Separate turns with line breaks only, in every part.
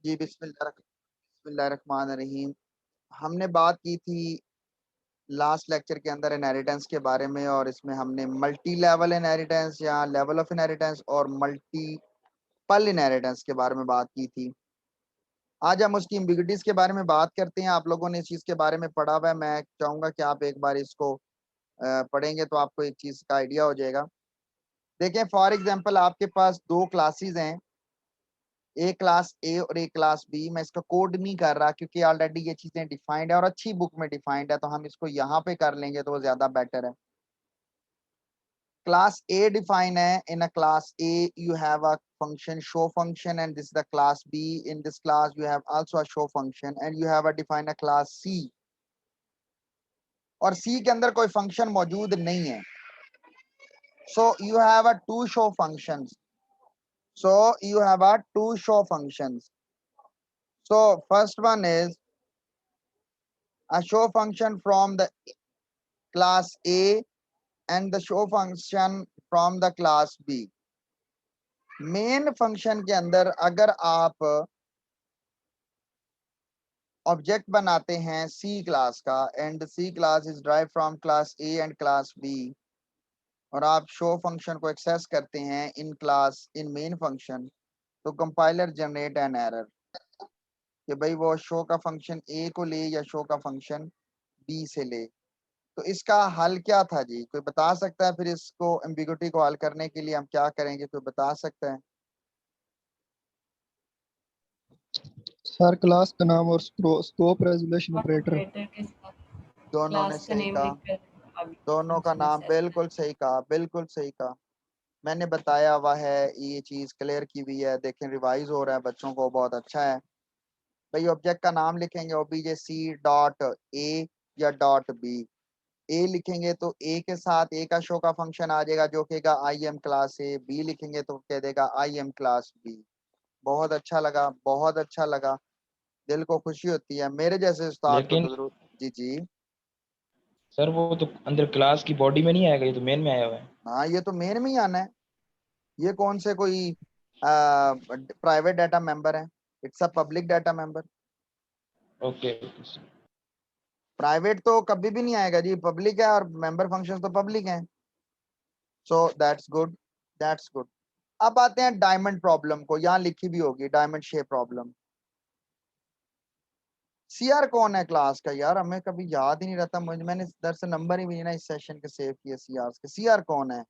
जी बिस्मिल्लाहिर्रहमानिर्रहीम। हमने बात की थी लास्ट लेक्चर के अंदर इनहेरिटेंस के बारे में, और इसमें हमने मल्टी लेवल इनहेरिटेंस या लेवल ऑफ इनहेरिटेंस और मल्टीपल इनहेरिटेंस के बारे में बात की थी। आज हम उसकी एम्बिग्युइटीज के बारे में बात करते हैं। आप लोगों ने इस चीज़ के बारे में पढ़ा हुआ है, मैं चाहूँगा कि आप एक बार इसको पढ़ेंगे तो आपको एक चीज़ का आइडिया हो जाएगा। देखें, फॉर एग्जांपल आपके पास दो क्लासेस हैं, एक क्लास ए और एक क्लास बी। मैं इसका कोड नहीं कर रहा क्योंकि ऑलरेडी ये चीजें डिफाइंड है और अच्छी बुक में डिफाइंड है, तो हम इसको यहाँ पे कर लेंगे तो वो ज्यादा बेटर है। क्लास ए डिफाइन है, in a class A you have a function show function, and this is the class b. In this class you have also a show function, and you have a define a class c, और c के अंदर कोई function मौजूद नहीं है। so you have a two show functions so you have a two show functions. So first one is a show function from the class A and the show function from the class B. Main function के अंदर अगर आप object बनाते हैं C class का, and C class is drive from class A and class B, और आप show function को एक्सेस करते हैं इन मेन फंक्शन, तो कंपाइलर जनरेट एन एरर कि भाई वो शो का फंक्शन ए को ले या शो का फंक्शन बी से ले। तो इसका हल क्या था जी, कोई बता सकता है? फिर इसको एम्बिग्युइटी को हल करने के लिए हम क्या करेंगे, कोई बता सकता है?
सर क्लास का नाम और स्कोप रेजोल्यूशन ऑपरेटर
ऑपरेटर के साथ
दोनों ने
क्लास का
सही
नेम
कहा,
लिखकर अब
दोनों का
फंक्शन
नाम
एक्सेस
बिल्कुल सही कहा, बिल्कुल सही कहा। मैंने बताया हुआ है, ये चीज क्लियर की हुई है। देखें, रिवाइज हो रहा है बच्चों को, बहुत अच्छा है भाई। ऑब्जेक्ट का नाम लिखेंगे ओबीजे सी डॉट ए या डॉट बी। ए लिखेंगे तो ए के साथ ए का शो का फंक्शन आ जाएगा जो कहेगा I am class A. B लिखेंगे तो कह देगा आई एम क्लास बी। बहुत अच्छा लगा, बहुत अच्छा लगा, दिल को खुशी होती है। मेरे जैसे उस्ताद को
लेकिन
तो जरूर। जी जी।
सर वो तो अंदर क्लास की बॉडी में नहीं आएगा, ये तो मेन में आया हुआ है।
हाँ, ये तो मेन में ही आना है। ये कौन से कोई प्राइवेट डाटा मेंबर है? It's a public data member.
Okay.
Private तो कभी भी नहीं आएगा जी, पब्लिक है, और मेंबर फंक्शन तो पब्लिक हैं। So that's good, that's good. अब आते हैं डायमंड प्रॉब्लम को, यहाँ लिखी भी होगी डायमंड शेप प्रॉब्लम। सीआर कौन है क्लास का? यार हमें कभी याद ही नहीं रहता मुझे, मैंने दर से नंबर ही भी नहीं ना इस सेशन के सेव किए सीआर के। सीआर कौन है?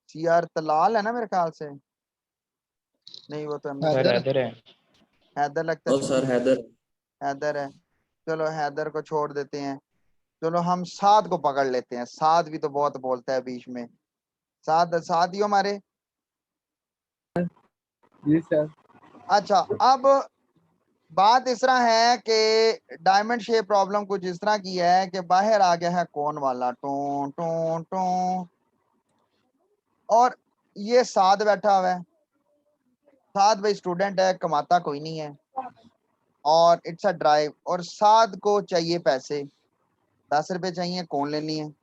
सीआर तलाल है ना मेरे ख्याल से। नहीं, वो तो
सर
हैदर
हैदर है।
हैदर लगता
ओ
है।
सर हैदर।
हैदर है। चलो हैदर को छोड़ देते हैं। चलो हम साद को पकड़ लेते हैं, साद भी तो बहुत बोलता है बीच में। साद, साद ही हो हमारे।
जी सर।
अच्छा, अब बात इस तरह है कि डायमंड शेप प्रॉब्लम कुछ इस तरह की है कि बाहर आ गया है कौन वाला टू टू टू, और ये साद बैठा हुआ है। साद भाई स्टूडेंट है, कमाता कोई नहीं है, और इट्स अ ड्राइव, और साद को चाहिए पैसे, 10 रुपए चाहिए, कौन लेनी है?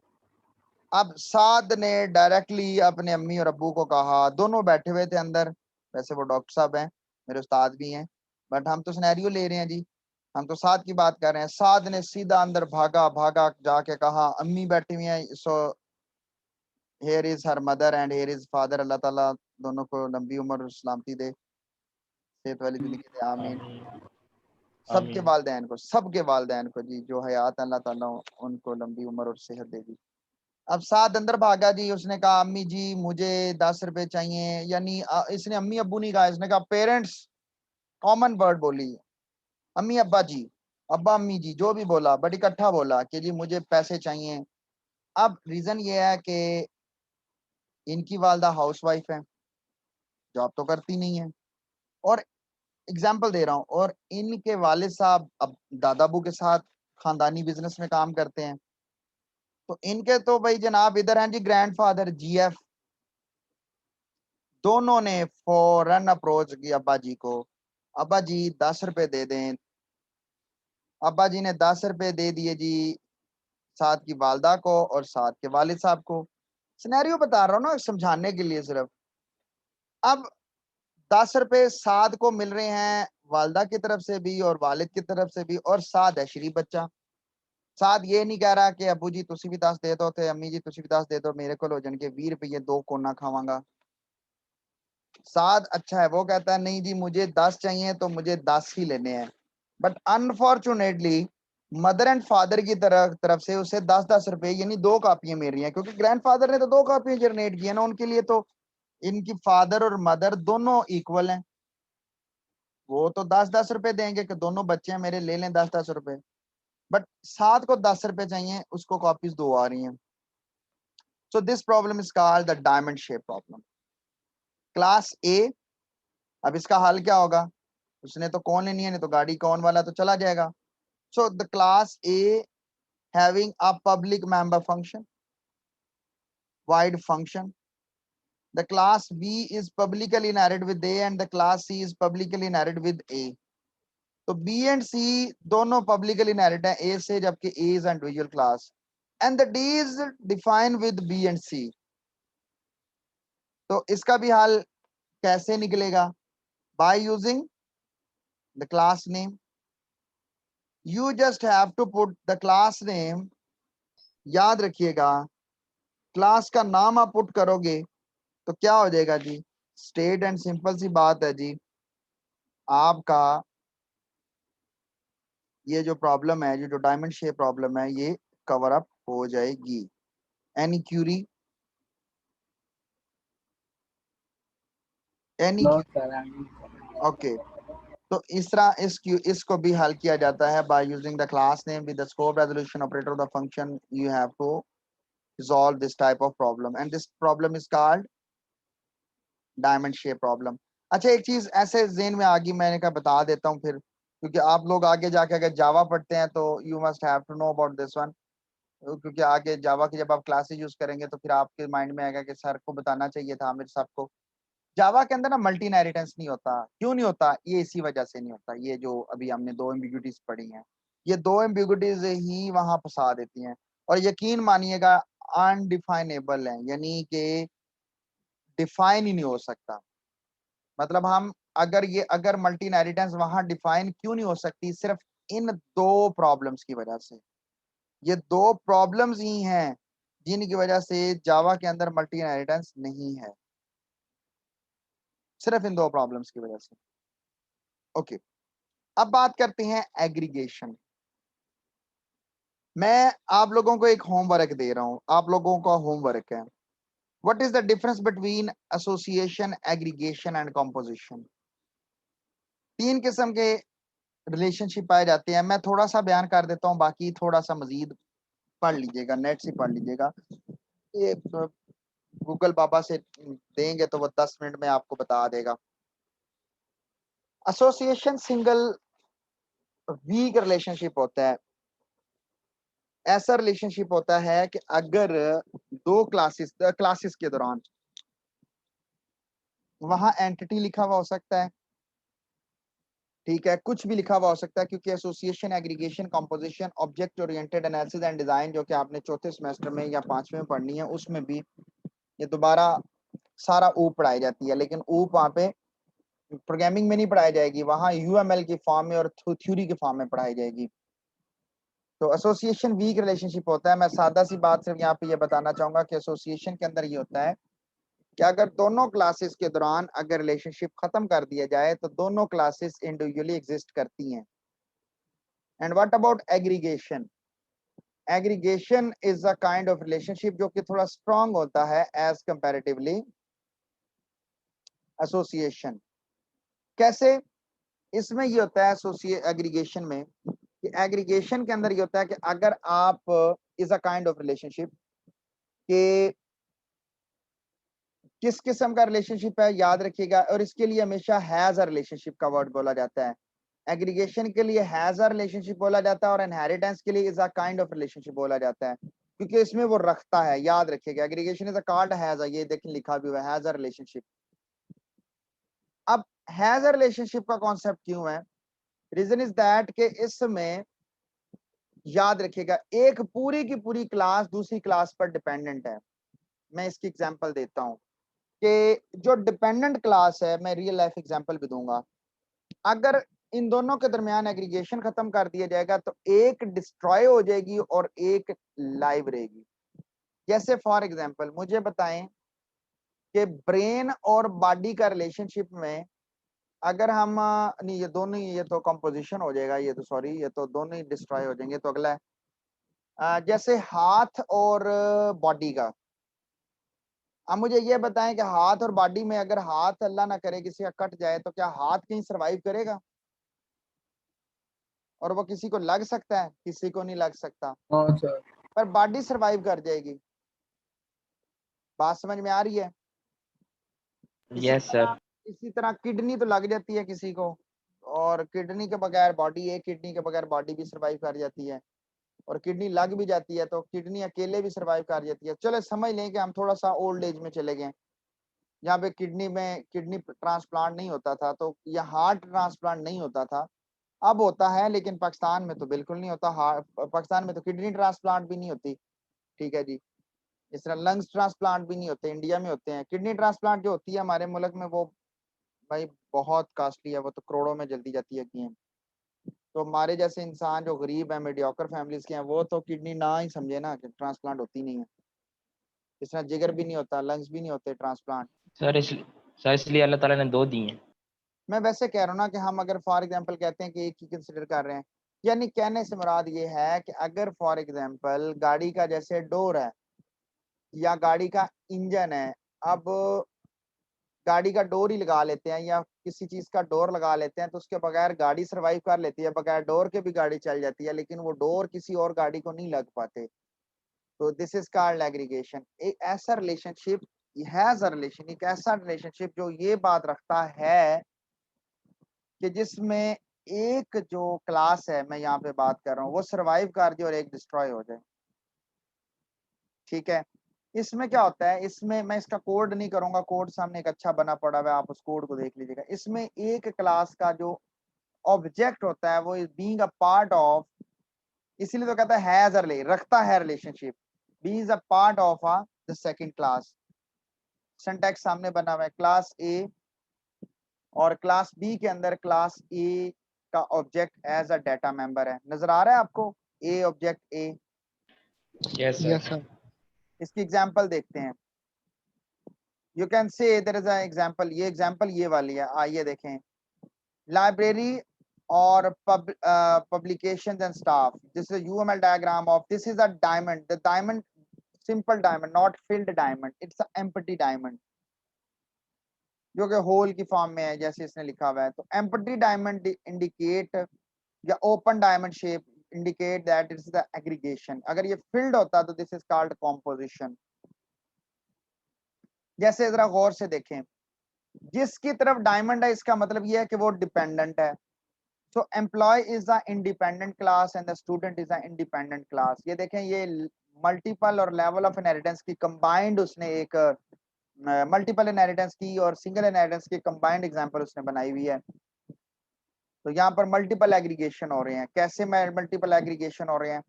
अब साद ने डायरेक्टली अपने अम्मी और अब्बू को कहा, दोनों बैठे हुए थे अंदर, वैसे वो डॉक्टर साहब हैं, मेरे उस्ताद भी हैं, बट हम तो सिनेरियो ले रहे हैं जी, हम तो साद की बात कर रहे हैं। साद ने सीधा अंदर भागा भागा जाके कहा, अम्मी बैठी हुई हैं, so here is her mother and here is father. अल्लाह ताला दोनों को लंबी उम्र और सलामती दे, सेहत वाली जिंदगी दे, आमीन।
आमीन।
सबके
आमीन।
वालदैन को, सबके वालदैन को जी, जो हयात अल्लाह ताला उनको लंबी उम्र और सेहत दे दी। अब साद अंदर भागा जी, उसने कहा अम्मी जी मुझे 10 रुपए चाहिए, यानी इसने अम्मी अब्बू नहीं कहा, इसने कहा पेरेंट्स, कॉमन वर्ड बोली, अम्मी अब्बा जी, अब्बा अम्मी जी, जो भी बोला बट इकट्ठा बोला कि जी मुझे पैसे चाहिए। अब रीजन ये है कि इनकी वालदा हाउसवाइफ है, जॉब तो करती नहीं है, और एग्जाम्पल दे रहा हूँ, और इनके वालिद साहब अब दादा अबू के साथ खानदानी बिजनेस में काम करते हैं। तो इनके तो भाई जनाब इधर हैं जी ग्रैंडफादर जीएफ। दोनों ने फौरन अप्रोच किया अब्बा जी को, अब्बा जी 10 रुपए दे दें। अब्बा जी ने 10 रुपए दे दिए जी साथ की वालदा को और साथ के वालिद साहब को। सिनेरियो बता रहा हूँ ना समझाने के लिए सिर्फ। अब 10 रुपए साद को मिल रहे हैं वालदा की तरफ से भी और वालिद की तरफ से भी, और साद है शरीफ बच्चा। साद ये नहीं कह रहा कि अबू जी तुसी भी 10 दे दो ते अम्मी जी तुसी भी 10 दे दो, मेरे को हो जाएंगे 20 रुपये, 2 कोना खावांगा। साद अच्छा है, वो कहता है नहीं जी मुझे 10 चाहिए तो मुझे 10 ही लेने हैं। But unfortunately mother and father की तरफ से उसे 10-10 रुपए यानी 2 कापियां मिल रही हैं, क्योंकि ग्रैंडफादर ने तो 2 कापियां जनरेट की है ना, उनके लिए तो इनकी फादर और मदर दोनों इक्वल हैं। वो तो 10-10 रुपए देंगे कि दोनों बच्चे हैं मेरे, ले लें 10-10 रुपए। बट सात को 10 रुपए चाहिए, उसको कॉपीज 2 आ रही हैं। So this problem is called the diamond shape problem. Class ए, अब इसका हल क्या होगा? उसने तो कौन लेनी है, नहीं तो गाड़ी कौन वाला तो चला जाएगा। So the class A having a public member function, wide function. The class B is publicly inherit with A and the class C is publicly inherit with A. तो B and C दोनों publicly inherit है A से, जबकि A is individual class and the D is defined with B and C. तो इसका भी हाल कैसे निकलेगा? By using the class name. You just have to put the class name. याद रखिएगा क्लास का नाम आप पुट करोगे तो क्या हो जाएगा जी? स्ट्रेट एंड सिंपल सी बात है जी, आपका ये जो प्रॉब्लम है, जो डायमंड शेप प्रॉब्लम है, ये कवर अप हो जाएगी। Any Curie? एनी? ओके, तो इस तरह इसको भी हल किया जाता है by using the class name with the scope resolution operator of the function. You have to resolve this type of problem and this problem is called diamond shape problem. अच्छा, एक चीज ऐसे ज़हन में आ गई, मैंने कहा बता देता हूँ फिर, क्योंकि आप लोग आगे जाके अगर जावा पढ़ते हैं तो you must have to know about this one, क्योंकि आगे जावा की जब आप क्लासेस यूज करेंगे तो फिर आपके माइंड में आएगा कि सर को बताना चाहिए था, आमिर साहब को। जावा के अंदर ना मल्टी इनहेरिटेंस नहीं होता। क्यों नहीं होता? ये इसी वजह से नहीं होता, ये जो अभी हमने 2 एम्बिग्यूटीज पढ़ी हैं, ये 2 एम्बिग्यूटीज ही वहां फंसा देती हैं। और यकीन मानिएगा अनडिफाइनेबल है, यानी कि डिफाइन ही नहीं हो सकता। मतलब हम अगर मल्टी इनहेरिटेंस वहां डिफाइन क्यों नहीं हो सकती? सिर्फ इन 2 प्रॉब्लम्स की वजह से। ये 2 प्रॉब्लम्स ही हैं जिनकी वजह से जावा के अंदर मल्टी इनहेरिटेंस नहीं है, सिर्फ इन 2 प्रॉब्लम्स की वजह से। ओके, अब बात करते हैं एग्रीगेशन। मैं आप लोगों को एक होमवर्क दे रहा हूं, आप लोगों का होमवर्क है, what is the difference between association, aggregation and composition. 3 किस्म के रिलेशनशिप पाए जाते हैं। मैं थोड़ा सा बयान कर देता हूं, बाकी थोड़ा सा मजीद पढ़ लीजिएगा, नेट से पढ़ लीजिएगा। ये गूगल बाबा से देंगे तो वो 10 मिनट में आपको बता देगा। एसोसिएशन सिंगल वीक रिलेशनशिप होता है। ऐसा रिलेशनशिप होता है कि अगर 2 क्लासेस के दौरान वहां एंटिटी लिखा हुआ हो सकता है, ठीक है, कुछ भी लिखा हुआ हो सकता है, क्योंकि association, aggregation, composition, object oriented analysis and design जो कि आपने चौथे सेमेस्टर में या 5वें में पढ़नी है, उसमें भी ये दोबारा सारा ऊप पढ़ाई जाती है, लेकिन ऊप वहां पे प्रोग्रामिंग में नहीं पढ़ाई जाएगी, वहां यूएमएल की फॉर्म में और थ्योरी के फॉर्म में पढ़ाई जाएगी। तो एसोसिएशन वीक रिलेशनशिप होता है। मैं सादा सी बात सिर्फ यहाँ पे ये बताना चाहूंगा कि एसोसिएशन के अंदर ये होता है कि अगर दोनों क्लासेस के दौरान अगर रिलेशनशिप खत्म कर दिया जाए तो दोनों क्लासेस इंडिविजुअली एग्जिस्ट करती हैं। And what about aggregation? Aggregation is a kind of relationship जो कि थोड़ा स्ट्रांग होता है एज कंपैरेटिवली एसोसिएशन। कैसे? इसमें ये होता है एसोसिएट एग्रीगेशन में कि एग्रीगेशन के अंदर ये होता है कि अगर आप is a kind of relationship के किस किस्म का रिलेशनशिप है, याद रखिएगा, और इसके लिए हमेशा हैज अ रिलेशनशिप का वर्ड बोला जाता है। एग्रीगेशन के लिए हैज अ रिलेशनशिप बोला जाता है और इनहेरिटेंस के लिए is a kind of relationship बोला जाता है, क्योंकि इसमें वो रखता है। याद रखिएगा aggregation is a called has a, ये देखें लिखा भी हुआ है हैज अ रिलेशनशिप। अब हैज अ रिलेशनशिप का कॉन्सेप्ट क्यों है? रीजन इज दैट कि इसमें याद रखिएगा एक पूरी की पूरी क्लास दूसरी क्लास पर डिपेंडेंट है। मैं इसकी एग्जांपल देता हूँ कि जो डिपेंडेंट क्लास है, मैं रियल लाइफ एग्जांपल भी दूंगा। अगर इन दोनों के दरमियान एग्रीगेशन खत्म कर दिया जाएगा तो एक डिस्ट्रॉय हो जाएगी और एक लाइव रहेगी। जैसे फॉर एग्जांपल मुझे बताएं कि ब्रेन और बॉडी का रिलेशनशिप में अगर हम नहीं, ये दोनों ही, ये तो कंपोजिशन हो जाएगा, ये तो सॉरी, ये तो दोनों ही डिस्ट्रॉय हो जाएंगे। तो अगला है जैसे हाथ और बॉडी का। अब मुझे ये बताएं कि हाथ और बॉडी में अगर हाथ अल्लाह ना करे किसी का कट जाए तो क्या हाथ कहीं सरवाइव करेगा? और वो किसी को लग सकता है? किसी को नहीं लग सकता,
हाँ सर।
पर बॉडी सरवाइव कर जाएगी। बात समझ में आ रही है?
Yes sir.
इसी तरह किडनी तो लग जाती है किसी को, और किडनी के बगैर बॉडी, एक किडनी के बगैर बॉडी भी सरवाइव कर जाती है, और किडनी लग भी जाती है तो किडनी अकेले भी सरवाइव कर जाती है। चलो समझ लें कि हम थोड़ा सा ओल्ड एज में चले गए, यहाँ पे किडनी ट्रांसप्लांट नहीं होता था, तो या हार्ट ट्रांसप्लांट नहीं होता था। अब होता है, लेकिन पाकिस्तान में तो बिल्कुल नहीं होता। पाकिस्तान में तो किडनी ट्रांसप्लांट भी नहीं होती, ठीक है जी। इस तरह लंग्स ट्रांसप्लांट भी नहीं होते, इंडिया में होते हैं। किडनी ट्रांसप्लांट जो होती है हमारे मुल्क में, वो भाई बहुत कॉस्टली है, वो तो करोड़ों में जल्दी जाती है की। तो हमारे जैसे इंसान जो गरीब है, मीडियोकर फैमिलीज के हैं, वो तो किडनी ना ही समझे ना कि ट्रांसप्लांट होती नहीं है। इस तरह जिगर भी नहीं होता, लंग्स भी नहीं होते ट्रांसप्लांट।
सर इसलिए अल्लाह ताला ने 2 दी हैं।
मैं वैसे कह रहा हूँ ना कि हम अगर फॉर एग्जांपल कहते हैं कि एक ही कंसिडर कर रहे हैं, यानी कहने से मुराद ये है कि अगर फॉर एग्जांपल गाड़ी का जैसे डोर है या गाड़ी का इंजन है, अब गाड़ी का डोर ही लगा लेते हैं या किसी चीज का डोर लगा लेते हैं तो उसके बगैर गाड़ी सरवाइव कर लेती है, बगैर डोर के भी गाड़ी चल जाती है, लेकिन वो डोर किसी और गाड़ी को नहीं लग पाते। तो दिस इज कॉल्ड एग्रीगेशन। एक ऐसा रिलेशनशिप हैज अ रिलेशन, एक ऐसा रिलेशनशिप जो ये बात रखता है कि जिसमें एक जो क्लास है, मैं यहाँ पे बात कर रहा हूँ, वो सरवाइव कर जाए और एक डिस्ट्रॉय हो जाए। ठीक है, इसमें क्या होता है, इसमें मैं इसका कोड नहीं करूंगा, कोड सामने एक अच्छा बना पड़ा हुआ है, आप उस कोड को देख लीजिएगा। इसमें एक क्लास का जो ऑब्जेक्ट होता है वो is being a part of, इसीलिए तो कहता है हैज अ रखता है relationship, being a part of the second class. Syntax सामने बना हुआ है, क्लास ए और क्लास बी के अंदर क्लास ए का object as a data member है। नजर आ रहा है आपको? A object A.
Yes
yes
sir.
Sir.
इसकी एग्जांपल देखते हैं। You can say there is a example, ये एग्जांपल ये वाली है, आइए देखें। लाइब्रेरी और publications and staff. This is a UML diagram of, this is a diamond, the diamond, simple diamond, not filled diamond, it's an empty diamond जो कि whole की फॉर्म में है जैसे इसने लिखा हुआ है। तो empty diamond indicate या open diamond shape indicate that it is the aggregation. अगर ये filled होता तो this is called composition। जैसे जरा गौर से देखें, जिसकी तरफ डायमंड है इसका मतलब ये है कि वो डिपेंडेंट है। So employee is the independent class and the student is the independent class। ये देखें, ये मल्टीपल और लेवल ऑफ इनहेरिटेंस की कंबाइंड उसने एक मल्टीपल इनहेरिटेंस की और सिंगल इनहेरिटेंस की कंबाइंड एग्जांपल उसने बनाई हुई है। तो यहाँ पर मल्टीपल एग्रीगेशन हो रहे हैं। कैसे मल्टीपल एग्रीगेशन हो रहे हैं?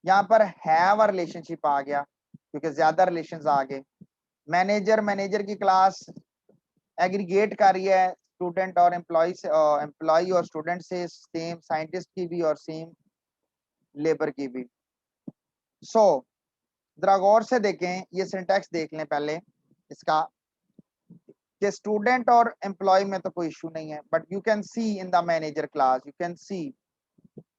यहाँ पर हैव अ रिलेशनशिप आ गया क्योंकि ज्यादा रिलेशंस आ गए। मैनेजर की क्लास एग्रीगेट कर रही है स्टूडेंट और एम्प्लॉय से, एम्प्लॉय और स्टूडेंट से, सेम साइंटिस्ट की भी और सेम लेबर की भी। सो जरा गौर से देखें, ये सिंटैक्स देख लें पहले इसका, कि स्टूडेंट और एम्प्लॉय में तो कोई इशू नहीं है, but you can see in the manager class, you can see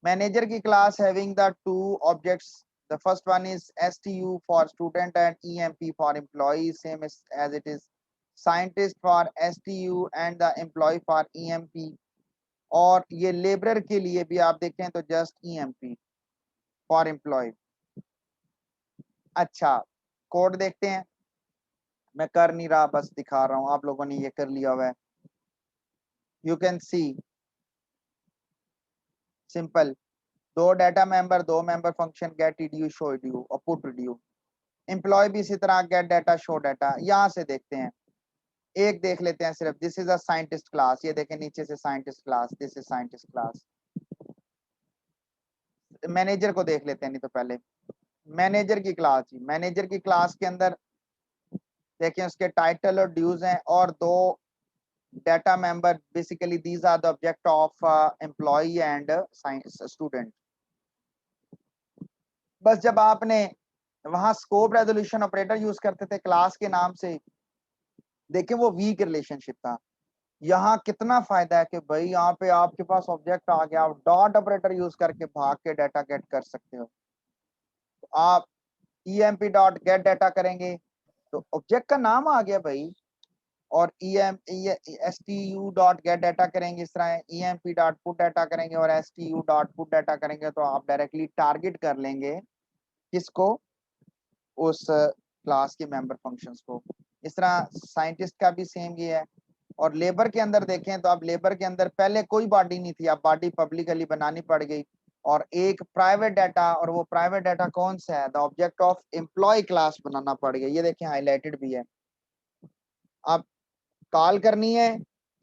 manager की class having the two objects. The first one is STU for student and EMP for employee, same as it is scientist for STU and the employee for EMP। और ये labourer के लिए भी आप देखें तो just EMP for employ. अच्छा, code देखते हैं। मैं कर नहीं रहा, बस दिखा रहा हूं, आप लोगों ने ये कर लिया हुआ है। यू कैन सी सिंपल, दो डाटा मेंबर, दो member function get EDU, show EDU और पुट ईडीयू। एम्प्लॉय भी इसी तरह गेट डाटा, शो डाटा। यहां से देखते हैं, एक देख लेते हैं सिर्फ, this is a scientist class. ये देखें नीचे से scientist class, this is scientist class. Manager को देख लेते हैं, नहीं तो पहले मैनेजर की क्लास। मैनेजर की क्लास के अंदर देखिए उसके टाइटल और ड्यूज हैं, और 2 data member, basically these are the object of employ and science student. बस जब आपने वहां स्कोप रेजोल्यूशन ऑपरेटर यूज करते थे क्लास के नाम से, देखिए वो वीक रिलेशनशिप था। यहाँ कितना फायदा है कि भाई यहाँ पे आपके पास ऑब्जेक्ट आ गया, आप डॉट ऑपरेटर यूज करके भाग के डाटा गेट कर सकते हो। तो आप emp डॉट गेट डाटा करेंगे तो ऑब्जेक्ट का नाम आ गया भाई, और stu डॉट गेट डाटा करेंगे इस तरह, emp डॉट पुट डाटा करेंगे और stu डॉट पुट डाटा करेंगे, तो आप डायरेक्टली टारगेट कर लेंगे किसको, उस क्लास के मेंबर फंक्शंस को। इस तरह साइंटिस्ट का भी सेम ये है। और लेबर के अंदर देखें तो अब लेबर के अंदर पहले कोई बॉडी नहीं थी, अब बॉडी पब्लिकली बनानी पड़ गई, और एक प्राइवेट डाटा, और वो प्राइवेट डाटा कौन सा है, the object of employee class बनाना पड़ गया। ये देखें हाईलाइटेड भी है। अब कॉल करनी है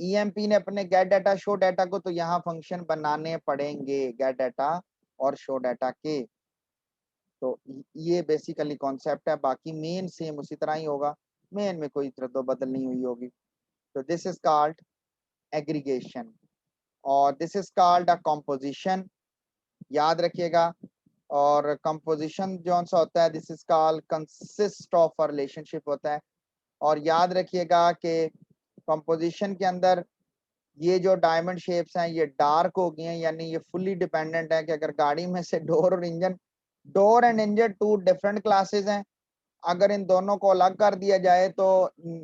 emp ने अपने गेट डाटा शो डाटा को, तो यहाँ फंक्शन बनाने पड़ेंगे गेट डाटा और शो डाटा के। तो ये बेसिकली कॉन्सेप्ट है, बाकी मेन सेम उसी तरह ही होगा, मेन में कोई बदल नहीं हुई होगी। तो दिस इज कॉल्ड एग्रीगेशन, और this is called a composition, याद रखिएगा। और कंपोजिशन जो सा होता है, this is called consist of a relationship होता है। और याद रखिएगा कि कंपोजिशन के अंदर ये जो डायमंड शेप्स हैं ये डार्क हो गई हैं, यानी ये फुल्ली डिपेंडेंट है कि अगर गाड़ी में से door and engine 2 different classes हैं, अगर इन दोनों को अलग कर दिया जाए तो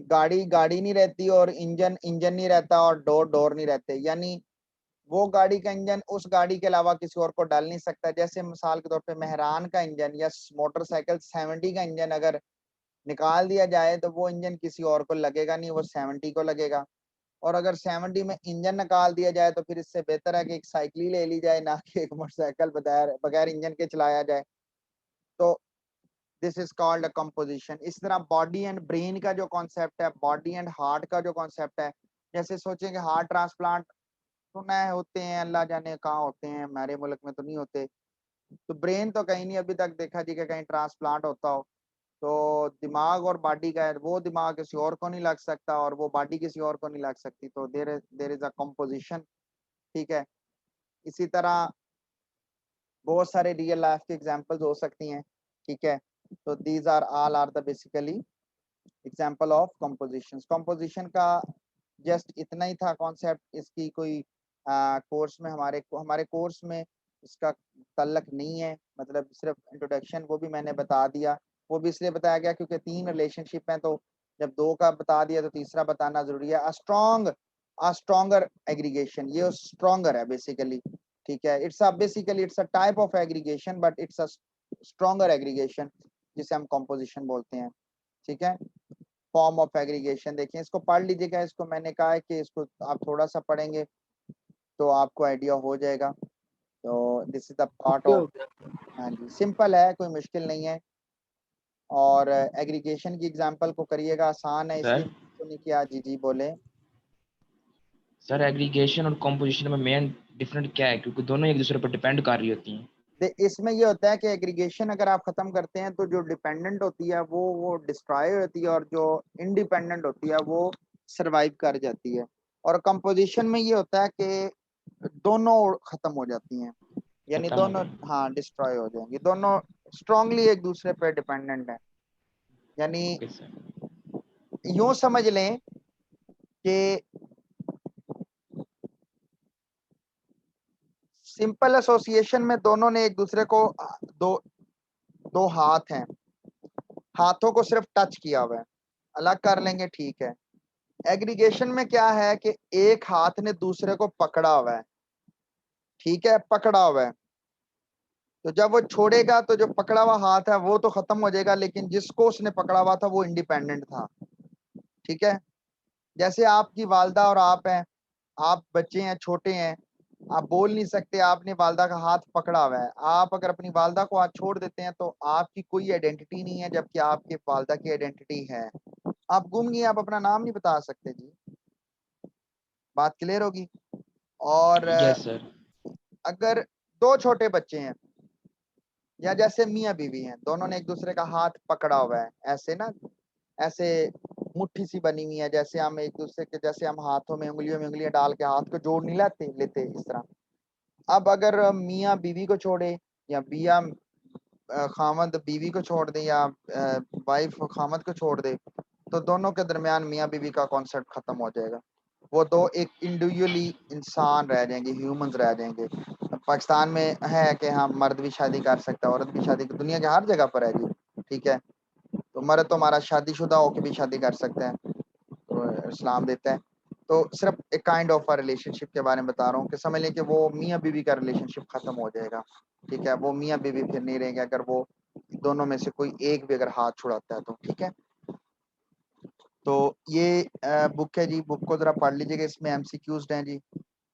गाड़ी गाड़ी नहीं रहती, और इंजन इंजन नहीं रहता, और डोर डोर नहीं रहते। यानी वो गाड़ी का इंजन उस गाड़ी के अलावा किसी और को डाल नहीं सकता। जैसे मिसाल के तौर पे मेहरान का इंजन या मोटरसाइकिल 70 का इंजन अगर निकाल दिया जाए तो वो इंजन किसी और को लगेगा नहीं, वो 70 को लगेगा। और अगर 70 में इंजन निकाल दिया जाए तो फिर इससे बेहतर है कि एक साइकिल ही ले ली जाए, ना कि एक मोटरसाइकिल बगैर बगैर इंजन के चलाया जाए। तो this is called a composition. इस तरह बॉडी एंड ब्रेन का जो कॉन्सेप्ट है, बॉडी एंड हार्ट का जो कॉन्सेप्ट है, जैसे सोचेंगे हार्ट ट्रांसप्लांट सुना है होते हैं, अल्लाह जाने कहाँ होते हैं, हमारे मुल्क में तो नहीं होते। तो ब्रेन तो कहीं नहीं अभी तक देखा जी कि कहीं ट्रांसप्लांट होता हो। तो दिमाग और बॉडी का है, वो दिमाग किसी और को नहीं लग सकता और वो बॉडी किसी और को नहीं लग सकती, तो देर इज अ कंपोजिशन। ठीक है, इसी तरह बहुत सारे रियल लाइफ के एग्जांपल्स हो सकती हैं। ठीक है, तो these are the basically example of compositions. Composition का जस्ट इतना ही था कॉन्सेप्ट, इसकी कोई कोर्स में हमारे कोर्स में इसका तल्लक नहीं है, मतलब सिर्फ इंट्रोडक्शन, वो भी मैंने बता दिया। वो भी इसलिए बताया गया क्योंकि 3 रिलेशनशिप हैं, तो जब 2 का बता दिया तो तीसरा बताना जरूरी है। अ स्ट्रॉन्गर एग्रीगेशन, ये स्ट्रॉन्गर है बेसिकली। ठीक है, it's a type of aggregation, but it's a stronger aggregation, जिसे हम कॉम्पोजिशन बोलते हैं। ठीक है, फॉर्म ऑफ एग्रीगेशन देखिए, इसको पढ़ लीजिएगा। इसको मैंने कहा है कि इसको आप थोड़ा सा पढ़ेंगे तो आपको आइडिया हो जाएगा। तो this is the part of, हाँ जी सिंपल है, कोई मुश्किल नहीं है। और एग्रीगेशन की एग्जांपल को करिएगा, आसान है इसलिए
सर
तो नहीं किया। जी जी बोले।
सर एग्रीगेशन और कंपोजिशन में मेन डिफरेंट क्या है, क्योंकि दोनों एक दूसरे पर डिपेंड कर रही होती हैं।
इसमें ये होता है कि एग्रीगेशन अगर आप खत्म करते हैं तो जो डिपेंडेंट होती है वो डिस्ट्रॉय होती है, और जो इंडिपेंडेंट होती है वो सरवाइव कर जाती है। और कंपोजिशन में ये होता है कि दोनों खत्म हो जाती हैं, यानी
खत्म हो
दोनों,
गई।
हाँ डिस्ट्रॉय हो जाएंगी, दोनों स्ट्रांगली एक दूसरे पे डिपेंडेंट है। यानी
ओके सर।
यूं समझ लें कि सिंपल एसोसिएशन में दोनों ने एक दूसरे को दो दो हाथ हैं, हाथों को सिर्फ टच किया हुआ है, अलग कर लेंगे ठीक है। एग्रीगेशन में क्या है कि एक हाथ ने दूसरे को पकड़ा हुआ है, ठीक है, पकड़ा हुआ है। तो जब वो छोड़ेगा तो जो पकड़ा हुआ हाथ है वो तो खत्म हो जाएगा, लेकिन जिसको उसने पकड़ा हुआ था वो इंडिपेंडेंट था। ठीक है, जैसे आपकी वालदा और आप हैं, आप बच्चे हैं, छोटे हैं, आप बोल नहीं सकते, आपने वालदा का हाथ पकड़ा हुआ है। आप अगर अपनी वालदा को हाथ छोड़ देते हैं तो आपकी कोई आइडेंटिटी नहीं है, जबकि आपके वालदा की आइडेंटिटी है। आप गुम गए, आप अपना नाम नहीं बता सकते जी। बात क्लियर होगी। और
यस सर।
अगर 2 छोटे बच्चे हैं, या जैसे मियाँ बीवी हैं, दोनों ने एक दूसरे का हाथ पकड़ा हुआ है ऐसे ना, ऐसे मुट्ठी सी बनी हुई है, जैसे हम एक दूसरे के, जैसे हम हाथों में उंगलियां डाल के हाथ को जोड़ नहीं लेते इस तरह। अब अगर मियाँ बीवी को छोड़े या बिया खामद बीवी को छोड़ दे या वाइफ खामद को छोड़ दे, तो दोनों के दरमियान मियाँ बीवी का कॉन्सेप्ट खत्म हो जाएगा। वो दो एक इंडिविजुअली इंसान रह जाएंगे, ह्यूमंस रह जाएंगे। पाकिस्तान में है कि हाँ मर्द भी शादी कर सकता है, औरत भी शादी, दुनिया के हर जगह पर है जी, ठीक है। तो मर्द तो हमारा शादीशुदा होकर भी शादी कर सकते हैं, तो इस्लाम देता है। तो सिर्फ एक काइंड ऑफ रिलेशनशिप के बारे में बता रहा हूँ कि समझ लें कि वो मियाँ बीवी का रिलेशनशिप खत्म हो जाएगा, ठीक है। वो मियाँ बीवी फिर नहीं रहेंगे अगर वो दोनों में से कोई एक भी अगर हाथ छुड़ाता है तो, ठीक है। तो ये बुक है जी, बुक को जरा पढ़ लीजिएगा, इसमें एमसीक्यूज हैं जी।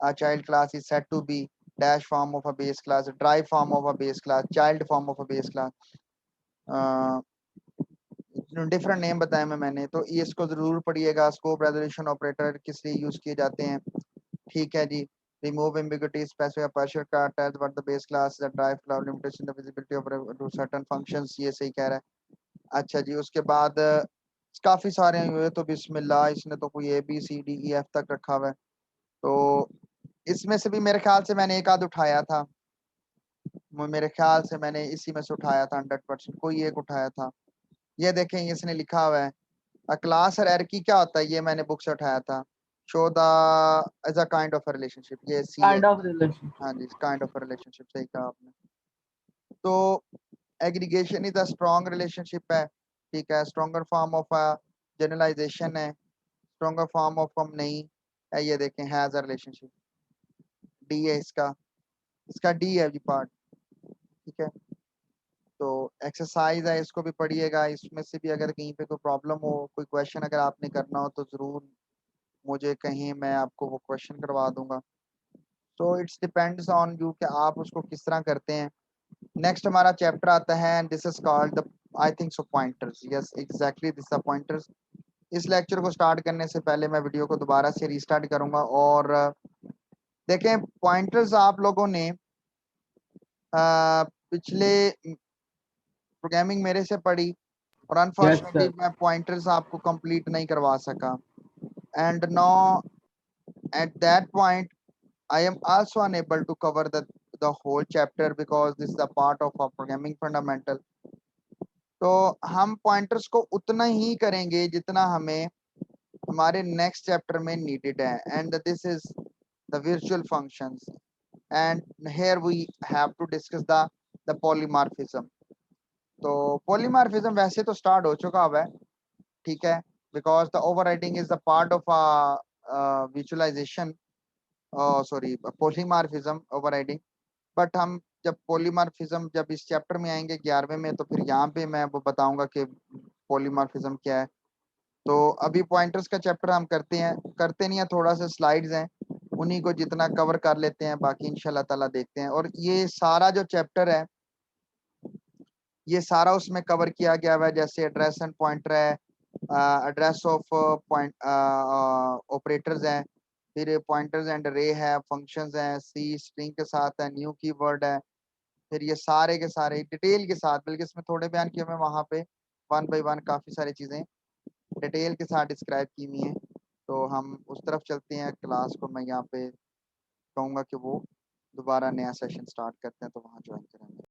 A child class is said to be dash form of a base class, dry form of a base class, child form of a base class. Different name बताए मैंने, तो ये इसको जरूर पढ़िएगा। स्कोप रेजोल्यूशन ऑपरेटर किस लिए यूज किए जाते हैं, ठीक है जी। रिमूव एम्बिग्यूटी, स्पेसिफाई पार्शियल का tells what the base class that drive cloud limitation the visibility of to certain functions, ये सही कह रहा है। अच्छा जी, उसके बाद काफी सारे हुए, तो बिस्मिल्लाह, इसने तो कोई ABCDEF तक रखा हुआ है। तो इसमें से भी मेरे ख्याल से मैंने एक आध उठाया था, मेरे ख्याल से मैंने इसी में से उठाया था, 100% कोई एक उठाया था। ये देखें, इसने लिखा हुआ है क्लास हायरार्की क्या होता है, ये मैंने बुक से उठाया था। Show the as a kind of relationship, ये सी है।
Kind of relationship.
हाँ जी, काइंड ऑफ रिलेशनशिप, सही कहा आपने। तो aggregation is a strong relationship है, ठीक है। Stronger form of a generalization है, स्ट्रॉन्गर फॉर्म ऑफ हम नहीं है, ये देखें हैज अ रिलेशनशिप, डी है इसका डी है जी पार्ट, ठीक है। तो एक्सरसाइज है, इसको भी पढ़िएगा। इसमें से भी अगर कहीं पे कोई प्रॉब्लम हो, कोई क्वेश्चन अगर आपने करना हो, तो ज़रूर मुझे कहीं, मैं आपको वो क्वेश्चन करवा दूंगा। तो इट्स डिपेंड्स ऑन यू कि आप उसको किस तरह करते हैं। नेक्स्ट हमारा चैप्टर आता है, this is called the, I think so, pointers. Yes exactly, this are pointers. इस लेक्चर को स्टार्ट करने से पहले मैं वीडियो को दोबारा से रीस्टार्ट करूंगा। और देखें, पॉइंटर्स आप लोगों ने पिछले प्रोग्रामिंग मेरे से पढ़ी, और अनफॉर्चुनेटली मैं पॉइंटर्स आपको कंप्लीट नहीं करवा सका। And now at that point I am also unable to cover the whole chapter because this is a part of our programming fundamental. तो हम पॉइंटर्स को उतना ही करेंगे जितना हमें हमारे नेक्स्ट चैप्टर में नीडेड है। And this is the virtual functions, and here we have to discuss the polymorphism. तो polymorphism वैसे तो स्टार्ट हो चुका हुआ है, ठीक है, because the overriding is the part of visualization, sorry, polymorphism overriding। But हम जब पॉलीमॉर्फिज्म, जब इस चैप्टर में आएंगे 11वें में, तो फिर यहाँ पे मैं वो बताऊंगा कि पॉलीमॉर्फिज्म क्या है। तो अभी पॉइंटर्स का चैप्टर हम करते नहीं है, थोड़ा सा स्लाइड्स हैं, उन्हीं को जितना कवर कर लेते हैं, बाकी इंशाल्लाह ताला देखते हैं। और ये सारा जो चैप्टर है, ये सारा उसमें कवर किया गया हुआ है। जैसे एड्रेस एंड पॉइंटर है, एड्रेस ऑफ पॉइंट ऑपरेटर्स हैं, फिर पॉइंटर्स एंड रे है, फंक्शंस हैं, सी स्ट्रिंग के साथ है, न्यू कीवर्ड है, फिर ये सारे के सारे डिटेल के साथ, बल्कि इसमें थोड़े बयान किए मैं वहाँ पे 1 बाय 1 काफ़ी सारी चीज़ें डिटेल के साथ डिस्क्राइब की हुई हैं। तो हम उस तरफ चलते हैं। क्लास को मैं यहाँ पे कहूँगा कि वो दोबारा नया सेशन स्टार्ट करते हैं, तो वहाँ ज्वाइन करेंगे।